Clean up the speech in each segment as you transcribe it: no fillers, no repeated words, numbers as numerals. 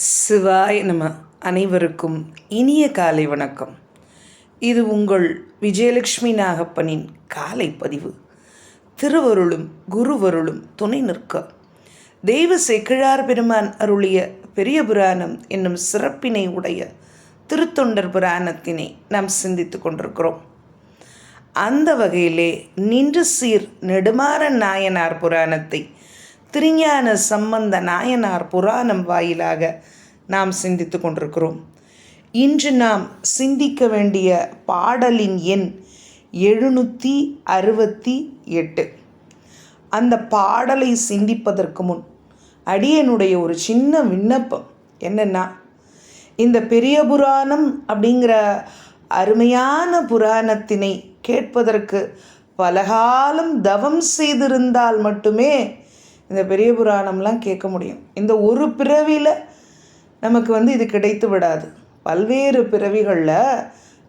சிவாய நம. அனைவருக்கும் இனிய காலை வணக்கம். இது உங்கள் விஜயலட்சுமி நாகப்பனின் காலை பதிவு. திருவருளும் குருவருளும் துணை நிற்க தெய்வ செக்கிழார் பெருமான் அருளிய பெரிய புராணம் என்னும் சிறப்பினை உடைய திருத்தொண்டர் புராணத்தினை நாம் சிந்தித்து கொண்டிருக்கிறோம். அந்த வகையிலே நின்று சீர் நெடுமாறன் நாயனார் புராணத்தை திருஞான சம்பந்த நாயனார் புராணம் வாயிலாக நாம் சிந்தித்து கொண்டிருக்கிறோம். இன்று நாம் சிந்திக்க வேண்டிய பாடலின் எண் 768. அந்த பாடலை சிந்திப்பதற்கு முன் அடியனுடைய ஒரு சின்ன விண்ணப்பம் என்னென்னா, இந்த பெரிய புராணம் அப்படிங்கிற அருமையான புராணத்தினை கேட்பதற்கு பலகாலம் தவம் செய்திருந்தால் மட்டுமே இந்த பெரிய புராணம்லாம் கேட்க முடியும். இந்த ஒரு பிறவியில் நமக்கு இது கிடைத்து விடாது. பல்வேறு பிறவிகளில்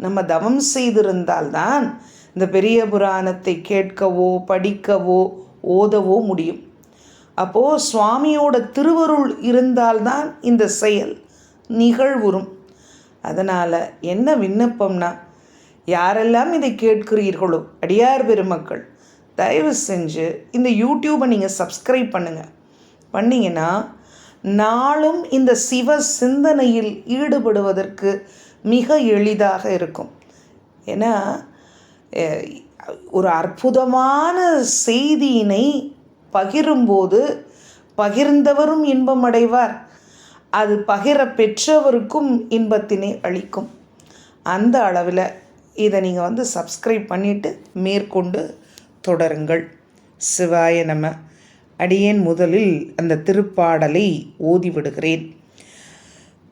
நம்ம தவம் செய்திருந்தால்தான் இந்த பெரிய புராணத்தை கேட்கவோ படிக்கவோ ஓதவோ முடியும். அப்போது சுவாமியோட திருவருள் இருந்தால்தான் இந்த செயல் நிகழ்வுறும். அதனால் என்ன விண்ணப்பம்னா, யாரெல்லாம் இதை கேட்கிறீர்களோ அடியார் பெருமக்கள், தயவு செஞ்சு இந்த யூடியூப்பை நீங்கள் சப்ஸ்கிரைப் பண்ணிங்கன்னா நாளும் இந்த சிவ சிந்தனையில் ஈடுபடுவதற்கு மிக எளிதாக இருக்கும். ஏன்னா ஒரு அற்புதமான செய்தியினை பகிரும்போது பகிர்ந்தவரும் இன்பம் அடைவார், அது பகிர பெற்றவருக்கும் இன்பத்தினை அளிக்கும். அந்த அளவில் இதை நீங்கள் சப்ஸ்கிரைப் பண்ணிவிட்டு மேற்கொண்டு தொடருங்கள். சிவாய நம. அடியேன் முதலில் அந்த திருப்பாடலை ஓதிவிடுகிறேன்.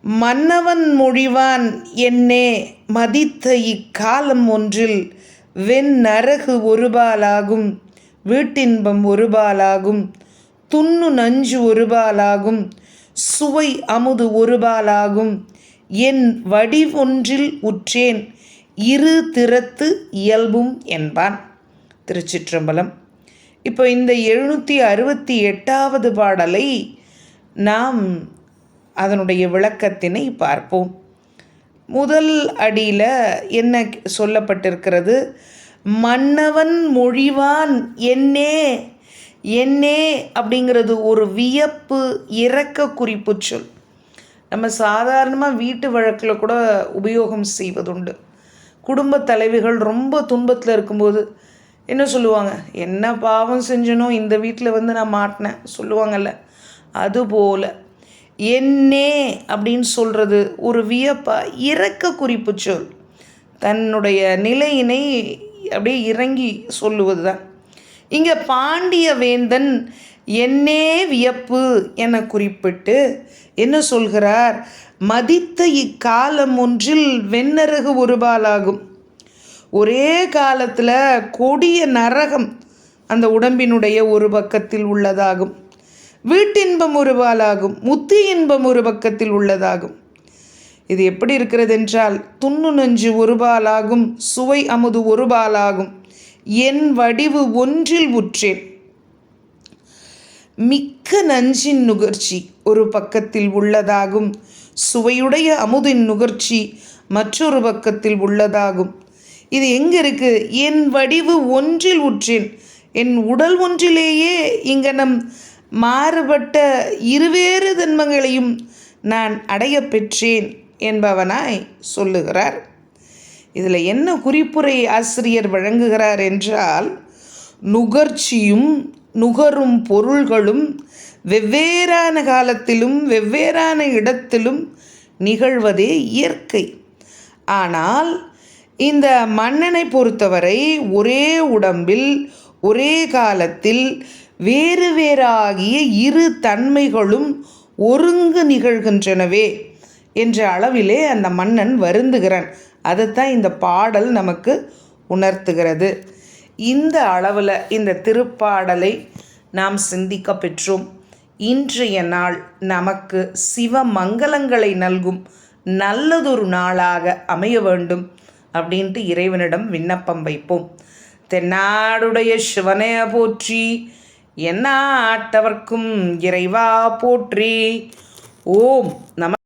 மன்னவன் மொழிவான் என்னே மதித்த இக்காலம் ஒன்றில் வெண்ணரகு ஒருபாலாகும், வீட்டின்பம் ஒருபாலாகும், துண்ணு நஞ்சு ஒருபாலாகும், சுவை அமுது ஒருபாலாகும், என் வடிவொன்றில் உற்றேன் இரு திறத்து இயல்பும் என்பான். திருச்சிற்றம்பலம். இப்போ இந்த 768வது பாடலை நாம் அதனுடைய விளக்கத்தினை பார்ப்போம். முதல் அடியில் என்ன சொல்லப்பட்டிருக்கிறது? மன்னவன் மொழிவான் என்னே. என்னே அப்படிங்கிறது ஒரு வியப்பு இரக்க குறிப்பு சொல். நம்ம சாதாரணமாக வீட்டு வழக்கில் கூட உபயோகம் செய்வதுண்டு. குடும்ப தலைவிகள் ரொம்ப துன்பத்தில் இருக்கும்போது என்ன சொல்லுவாங்க? என்ன பாவம் செஞ்சனோ இந்த வீட்டில் நான் மாட்டினேன் சொல்லுவாங்கள்ல, அதுபோல் என்னே அப்படின்னு சொல்கிறது ஒரு வியப்பா இரக்க குறிப்பு சொல். தன்னுடைய நிலையினை அப்படியே இறங்கி சொல்லுவது தான். இங்கே பாண்டிய வேந்தன் என்னே வியப்பு என குறிப்பிட்டு என்ன சொல்கிறார்? மதித்த இக்காலம் ஒன்றில் வெண்ணரகு ஒருபாலாகும். ஒரே காலத்தில் கொடிய நரகம் அந்த உடம்பினுடைய ஒரு பக்கத்தில் உள்ளதாகும். வீட்டின்பம் ஒரு பாலாகும், முத்தி இன்பம் ஒரு பக்கத்தில் உள்ளதாகும். இது எப்படி இருக்கிறது என்றால், துண்ணு நஞ்சு ஒரு பாலாகும், சுவை அமுது ஒரு பாலாகும், என் வடிவு ஒன்றில் உற்றேன். மிக்க நஞ்சின் நுகர்ச்சி ஒரு பக்கத்தில் உள்ளதாகும், சுவையுடைய அமுதின் நுகர்ச்சி மற்றொரு பக்கத்தில் உள்ளதாகும். இது எங்கே இருக்குது? என் வடிவு ஒன்றில் உற்றேன். என் உடல் ஒன்றிலேயே இங்கனம் மாறுபட்ட இருவேறு தன்மங்களையும் நான் அடைய பெற்றேன் என்பவனாய் சொல்லுகிறார். இதில் என்ன குறிப்புரை ஆசிரியர் வழங்குகிறார் என்றால், நுகர்ச்சியும் நுகரும் பொருள்களும் வெவ்வேறான காலத்திலும் வெவ்வேறான இடத்திலும் நிகழ்வதே இயற்கை. ஆனால் இந்த மன்னனை பொறுத்தவரை ஒரே உடம்பில் ஒரே காலத்தில் வேறு வேறாகிய இரு தன்மைகளும் ஒருங்கு நிகழ்கின்றனவே என்ற அளவிலே அந்த மன்னன் வருந்துகிறான். அதைத்தான் இந்த பாடல் நமக்கு உணர்த்துகிறது. இந்த அளவில் இந்த திருப்பாடலை நாம் சிந்திக்க பெற்றோம். இன்றைய நாள் நமக்கு சிவ மங்களங்களை நல்கும் நல்லதொரு நாளாக அமைய வேண்டும் அப்படின்ட்டு இறைவனிடம் விண்ணப்பம் வைப்போம். தென்னாடுடைய சிவனே போற்றி, எந்நாட்டவர்க்கும் இறைவா போற்றி. ஓம் நம